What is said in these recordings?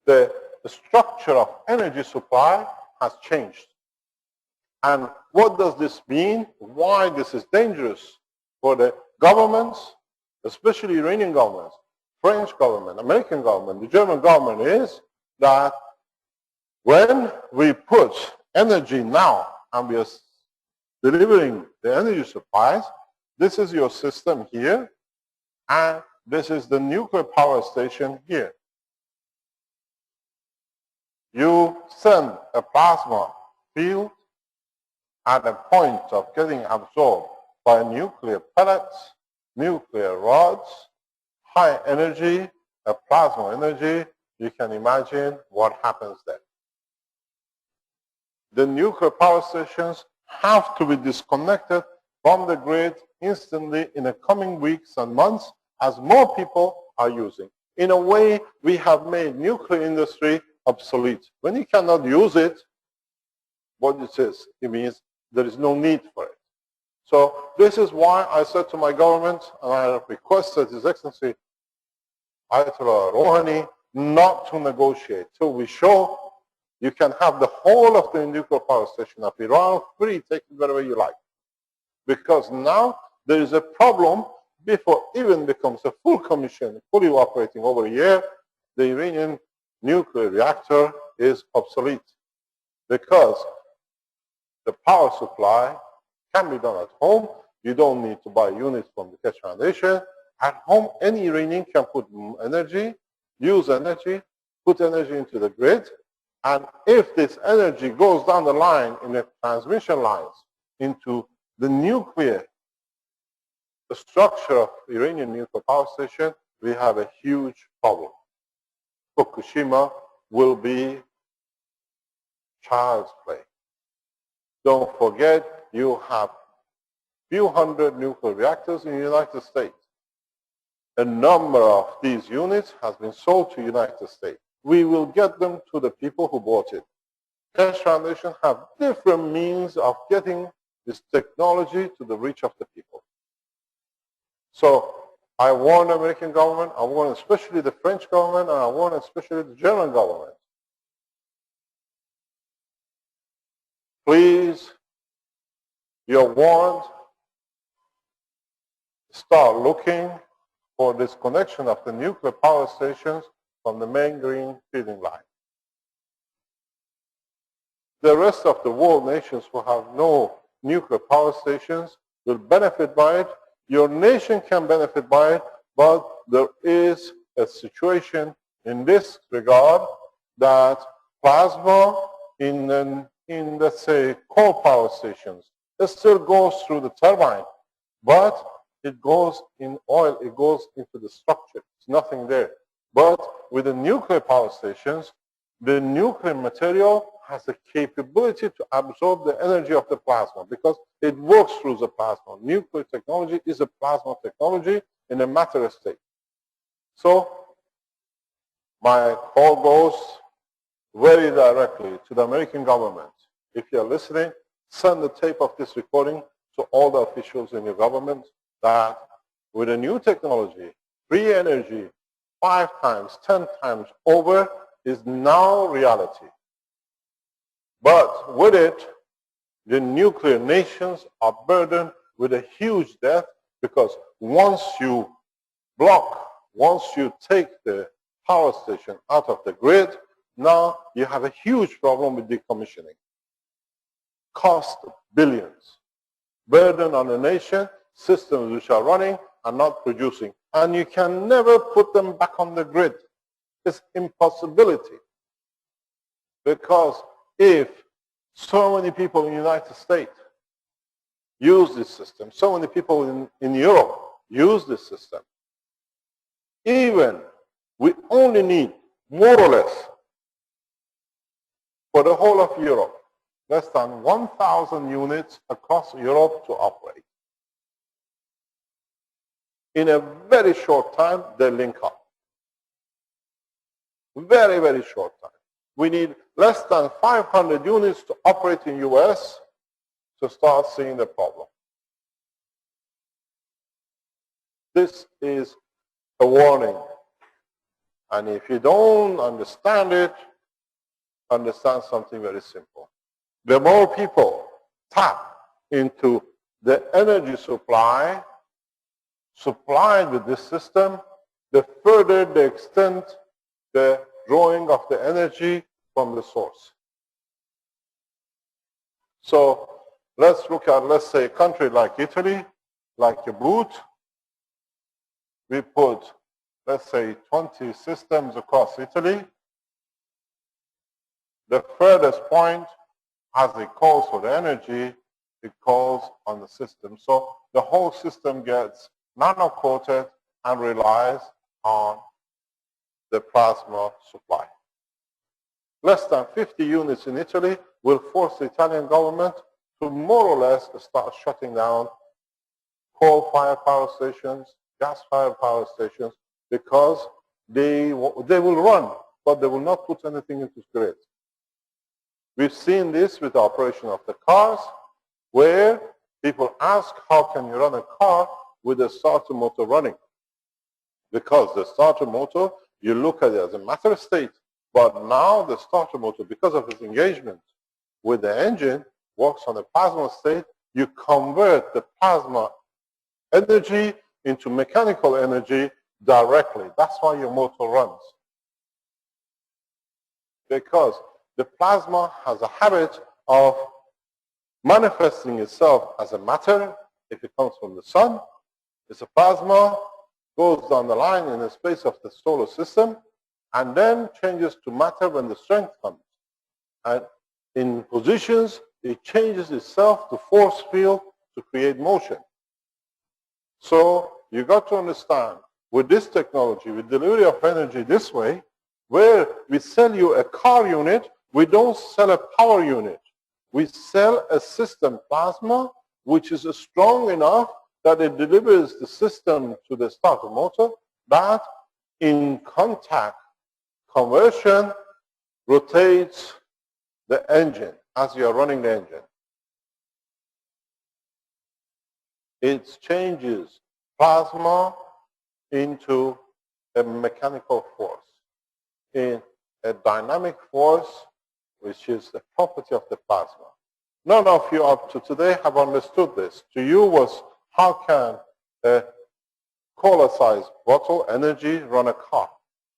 the structure of energy supply has changed. And what does this mean? Why this is dangerous for the governments, especially Iranian governments, French government, American government, the German government, is that when we put energy now and we are delivering the energy supplies, this is your system here, and this is the nuclear power station here. You send a plasma field at a point of getting absorbed by nuclear pellets, nuclear rods, high energy, a plasma energy. You can imagine what happens there. The nuclear power stations have to be disconnected from the grid instantly in the coming weeks and months as more people are using. In a way, we have made nuclear industry obsolete. When you cannot use it, what it says, it means there is no need for it. So this is why I said to my government, and I requested His Excellency Ayatollah Rouhani not to negotiate till we show you can have the whole of the nuclear power station of Iran free, take it wherever you like. Because now there is a problem before even becomes a full commission, fully operating over a year, the Iranian nuclear reactor is obsolete because the power supply can be done at home. You don't need to buy units from the Keshe Foundation. At home, any Iranian can put energy, use energy, put energy into the grid, and if this energy goes down the line in the transmission lines into the nuclear structure of Iranian nuclear power station, we have a huge problem. Fukushima will be child's play. Don't forget, you have few hundred nuclear reactors in the United States. A number of these units has been sold to the United States. We will get them to the people who bought it. Keshe Foundation have different means of getting this technology to the reach of the people. So I warn the American government, I warn especially the French government, and I warn especially the German government. Please, you're warned, start looking for disconnection of the nuclear power stations from the main green feeding line. The rest of the world nations who have no nuclear power stations will benefit by it. Your nation can benefit by it, but there is a situation in this regard that plasma in let's say, coal power stations, it still goes through the turbine, but it goes in oil, it goes into the structure. It's nothing there. But with the nuclear power stations, the nuclear material has the capability to absorb the energy of the plasma because it works through the plasma. Nuclear technology is a plasma technology in a matter state. So my call goes very directly to the American government. If you're listening, send the tape of this recording to all the officials in your government that with a new technology, free energy, 5 times, 10 times over is now reality. But with it, the nuclear nations are burdened with a huge debt because once you block, once you take the power station out of the grid, now you have a huge problem with decommissioning. Cost billions. Burden on the nation, systems which are running are not producing. And you can never put them back on the grid. It's impossibility. Because if so many people in the United States use this system, so many people in Europe use this system, even we only need more or less for the whole of Europe, less than 1,000 units across Europe to operate. In a very short time, they link up. Very, very short time. We need less than 500 units to operate in the US to start seeing the problem. This is a warning. And if you don't understand it, understand something very simple. The more people tap into the energy supply supplied with this system, the further the extent the drawing of the energy from the source. So let's look at, let's say, a country like Italy, like a boot. We put, let's say, 20 systems across Italy. The furthest point, as it calls for the energy, it calls on the system. So the whole system gets nano-coated and relies on the plasma supply. Less than 50 units in Italy will force the Italian government to more or less start shutting down coal-fired power stations, gas-fired power stations, because they will run, but they will not put anything into the grid. We've seen this with the operation of the cars, where people ask, how can you run a car with a starter motor running? Because the starter motor, you look at it as a matter state, but now the starter motor, because of its engagement with the engine, works on a plasma state. You convert the plasma energy into mechanical energy directly. That's why your motor runs. Because the plasma has a habit of manifesting itself as a matter. If it comes from the sun, it's a plasma, goes down the line in the space of the solar system, and then changes to matter when the strength comes. And in positions, it changes itself to force field to create motion. So you got to understand, with this technology, with delivery of energy this way, where we sell you a car unit, we don't sell a power unit. We sell a system plasma, which is strong enough that it delivers the system to the starter motor, that in contact conversion rotates the engine as you are running the engine. It changes plasma into a mechanical force, in a dynamic force, which is the property of the plasma. None of you up to today have understood this. To you was, how can a cola-sized bottle energy run a car?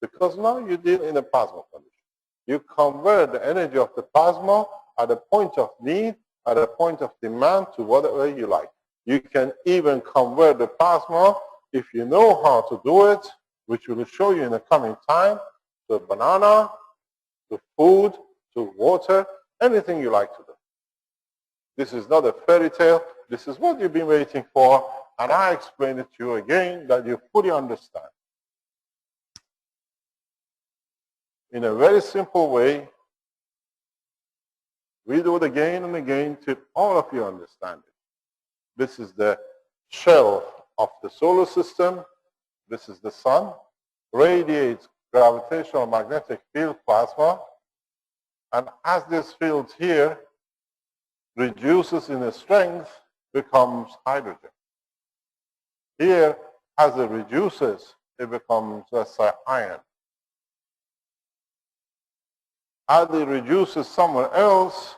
Because now you deal in a plasma condition. You convert the energy of the plasma at a point of need, at a point of demand, to whatever you like. You can even convert the plasma, if you know how to do it, which we will show you in the coming time, to a banana, to food, to water, anything you like to do. This is not a fairy tale. This is what you've been waiting for, and I explain it to you again that you fully understand. In a very simple way, we do it again and again till all of you understand it. This is the shell of the solar system. This is the sun. Radiates gravitational magnetic field plasma. And as this field here reduces in strength, becomes hydrogen. Here, as it reduces, it becomes, let's say, iron. As it reduces somewhere else,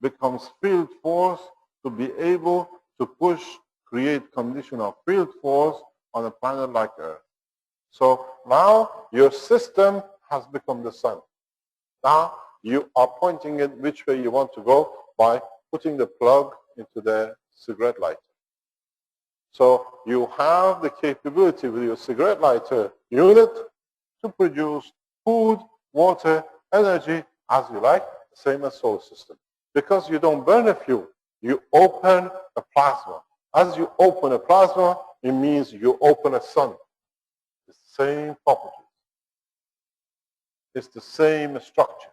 becomes field force to be able to push, create condition of field force on a planet like Earth. So now your system has become the sun. Now you are pointing it which way you want to go by putting the plug into the cigarette lighter. So you have the capability with your cigarette lighter unit to produce food, water, energy as you like, same as solar system. Because you don't burn a fuel, you open a plasma. As you open a plasma, it means you open a sun. The same properties. It's the same structure.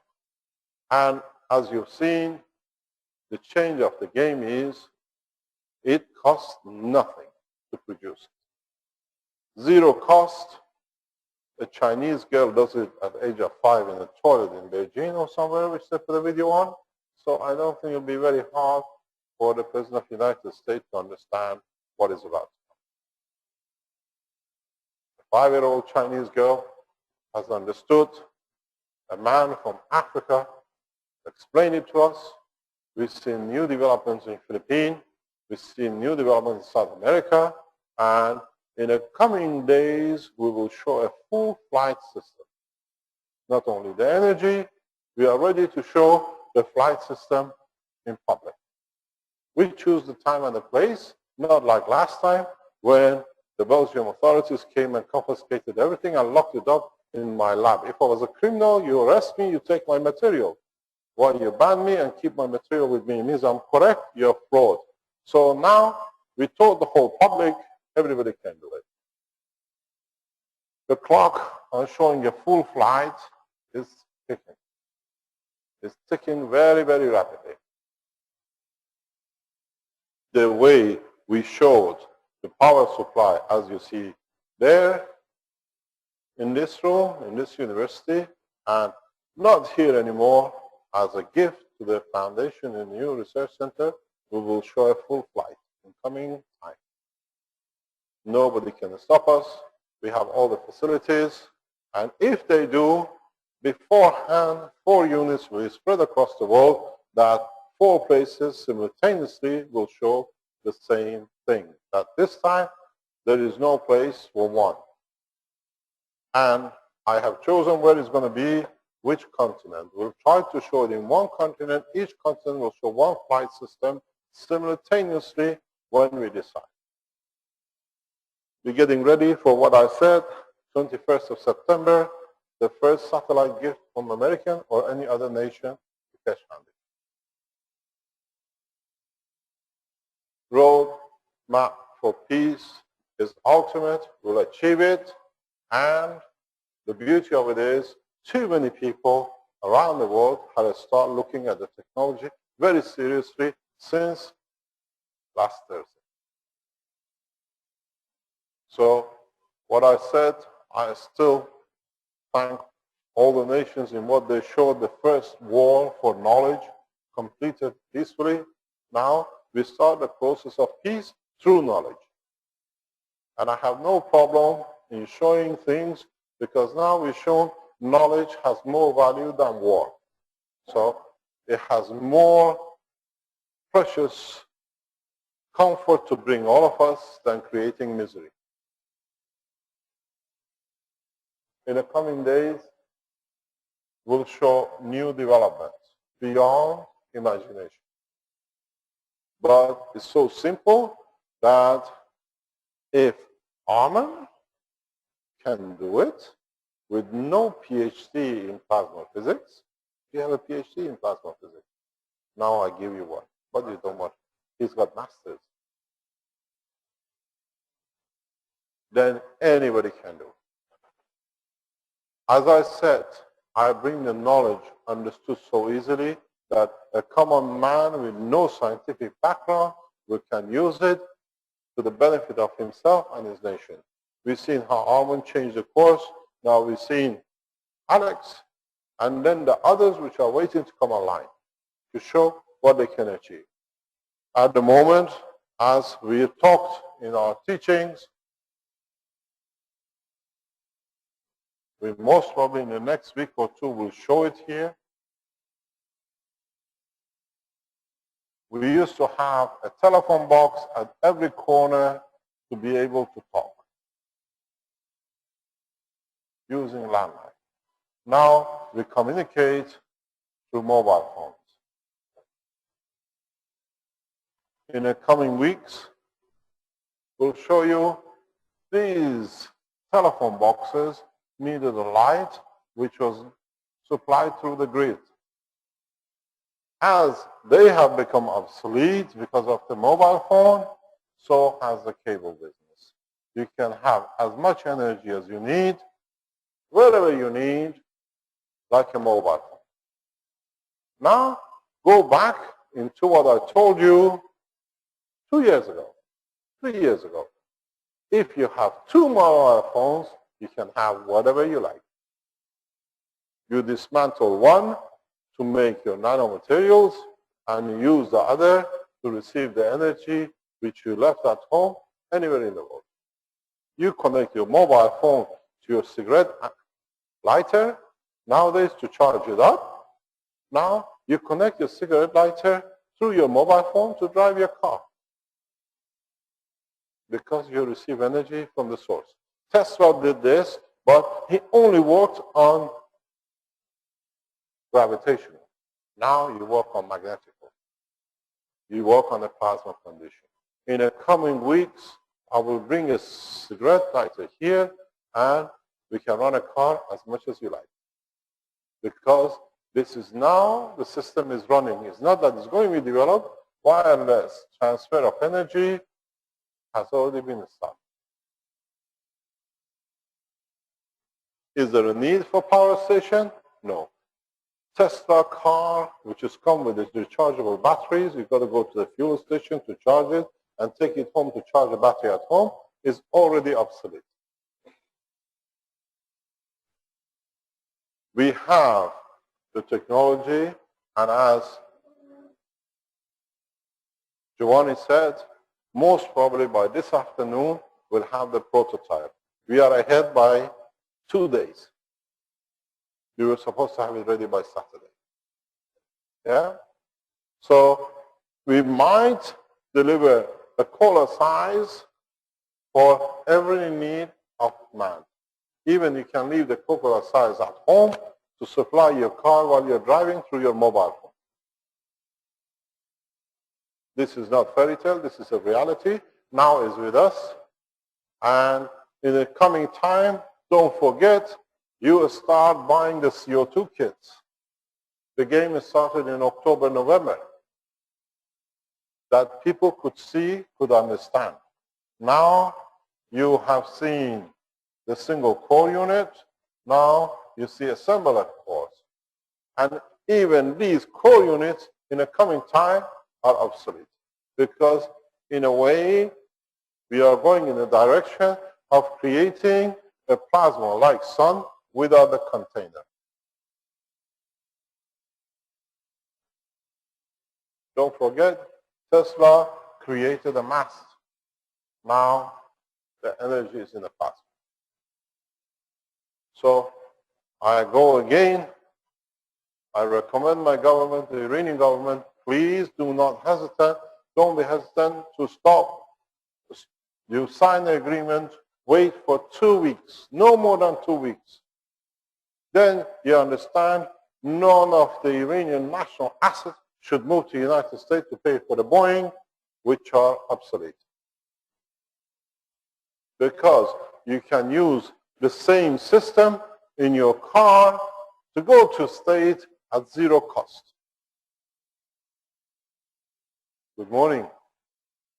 And as you've seen, the change of the game is it costs nothing to produce it. Zero cost. A Chinese girl does it at the age of 5 in a toilet in Beijing or somewhere, which they put a video on. So I don't think it'll be very hard for the President of the United States to understand what it's about. A 5-year-old Chinese girl has understood. A man from Africa explained it to us. We've seen new developments in the Philippines. We've seen new developments in South America. And in the coming days, we will show a full flight system. Not only the energy, we are ready to show the flight system in public. We choose the time and the place, not like last time when the Belgian authorities came and confiscated everything and locked it up in my lab. If I was a criminal, you arrest me, you take my material. While you ban me and keep my material with me, it means I'm correct, you're fraud. So now we told the whole public, everybody can do it. The clock on showing a full flight is ticking. It's ticking very, very rapidly. The way we showed the power supply, as you see there, in this room, in this university, and not here anymore, as a gift to the foundation and new research center, we will show a full flight in coming time. Nobody can stop us. We have all the facilities. And if they do, beforehand, 4 units will be spread across the world that 4 places simultaneously will show the same thing. That this time, there is no place for one. And I have chosen where it's going to be, which continent. We'll try to show it in one continent. Each continent will show one flight system simultaneously when we decide. We're getting ready for what I said, 21st of September, the first satellite gift from American or any other nation to cash handy. Road map for peace is ultimate. We'll achieve it. And the beauty of it is too many people around the world have started looking at the technology very seriously since last Thursday. So what I said, I still thank all the nations in what they showed, the first war for knowledge completed peacefully. Now we start the process of peace through knowledge. And I have no problem in showing things because now we've shown knowledge has more value than war. So it has more precious comfort to bring all of us than creating misery. In the coming days, we'll show new developments beyond imagination. But it's so simple that if Arman can do it with no PhD in plasma physics, you have a PhD in plasma physics. Now I give you one, but you don't want. He's got masters. Then anybody can do it. As I said, I bring the knowledge understood so easily that a common man with no scientific background can use it to the benefit of himself and his nation. We've seen how Arman changed the course. Now we've seen Alex, and then the others which are waiting to come online to show what they can achieve. At the moment, as we talked in our teachings, we most probably in the next week or 2 will show it here. We used to have a telephone box at every corner to be able to talk using landline. Now we communicate through mobile phones. In the coming weeks, we'll show you these telephone boxes needed a light which was supplied through the grid. As they have become obsolete because of the mobile phone, so has the cable business. You can have as much energy as you need, wherever you need, like a mobile phone. Now, go back into what I told you 2 years ago, 3 years ago. If you have 2 mobile phones, you can have whatever you like. You dismantle one to make your nanomaterials and you use the other to receive the energy which you left at home anywhere in the world. You connect your mobile phone to your cigarette lighter nowadays to charge it up. Now you connect your cigarette lighter through your mobile phone to drive your car because you receive energy from the source. Tesla did this, but he only worked on gravitational. Now you work on magnetical. You work on a plasma condition. In the coming weeks, I will bring a cigarette lighter here and we can run a car as much as you like. Because this is now, the system is running. It's not that it's going to be developed. Wireless transfer of energy has already been started. Is there a need for power station? No. Tesla car, which is come with its rechargeable batteries, you've got to go to the fuel station to charge it and take it home to charge the battery at home, is already obsolete. We have the technology, and as Giovanni said, most probably by this afternoon, we'll have the prototype. We are ahead by 2 days. We were supposed to have it ready by Saturday. Yeah? So we might deliver a cola size for every need of man. Even you can leave the Coca-Cola size at home to supply your car while you're driving through your mobile phone. This is not fairy tale, this is a reality. Now is with us. And in the coming time, don't forget, you start buying the CO2 kits. The game is started in October, November. That people could see, could understand. Now you have seen the single core unit. Now you see assembler cores. And even these core units in the coming time are obsolete. Because in a way, we are going in the direction of creating a plasma like sun without the container. Don't forget, Tesla created a mass. Now the energy is in the plasma. So I go again. I recommend my government, the Iranian government, please do not hesitate. Don't be hesitant to stop. You sign the agreement, wait for 2 weeks, no more than 2 weeks. Then you understand none of the Iranian national assets should move to the United States to pay for the Boeing, which are obsolete. Because you can use the same system in your car to go to state at zero cost. Good morning.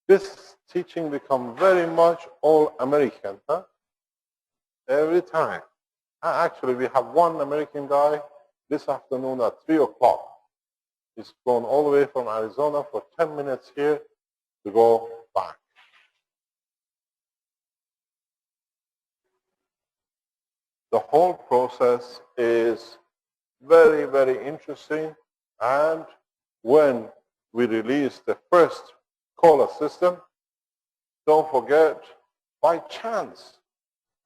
This teaching becomes very much all American, huh? Every time. Actually, we have one American guy this afternoon at 3 o'clock. He's flown all the way from Arizona for 10 minutes here to go back. The whole process is very, very interesting. And when we release the first COLA system, don't forget, by chance,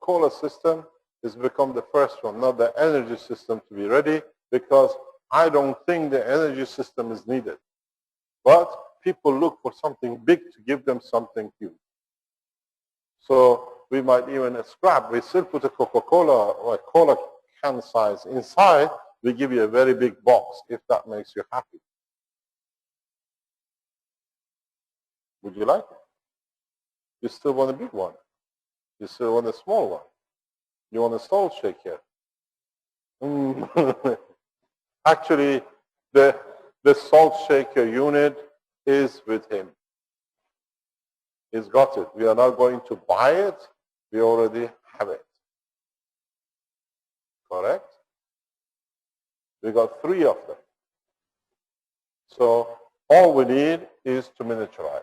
COLA system has become the first one, not the energy system to be ready, because I don't think the energy system is needed. But people look for something big to give them something huge. So we might even scrap. We still put a Coca-Cola or a cola can size inside. We give you a very big box if that makes you happy. Would you like it? You still want a big one? You still want a small one? You want a salt shaker? Actually, the salt shaker unit is with him. He's got it. We are not going to buy it. We already have it. Correct? We got 3 of them. So all we need is to miniaturize.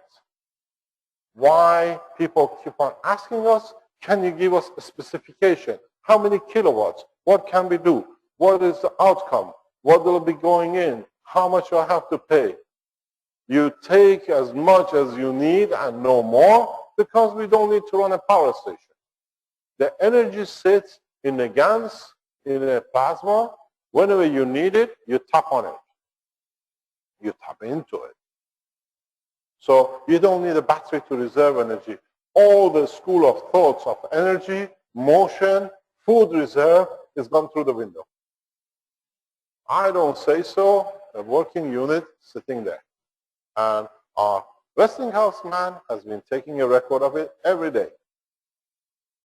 Why people keep on asking us, can you give us a specification? How many kilowatts? What can we do? What is the outcome? What will be going in? How much do I have to pay? You take as much as you need and no more, because we don't need to run a power station. The energy sits in the GANs in a plasma. Whenever you need it, you tap on it. You tap into it. So you don't need a battery to reserve energy. All the school of thoughts of energy, motion, food reserve is gone through the window. I don't say so. A working unit sitting there. And our Westinghouse man has been taking a record of it every day.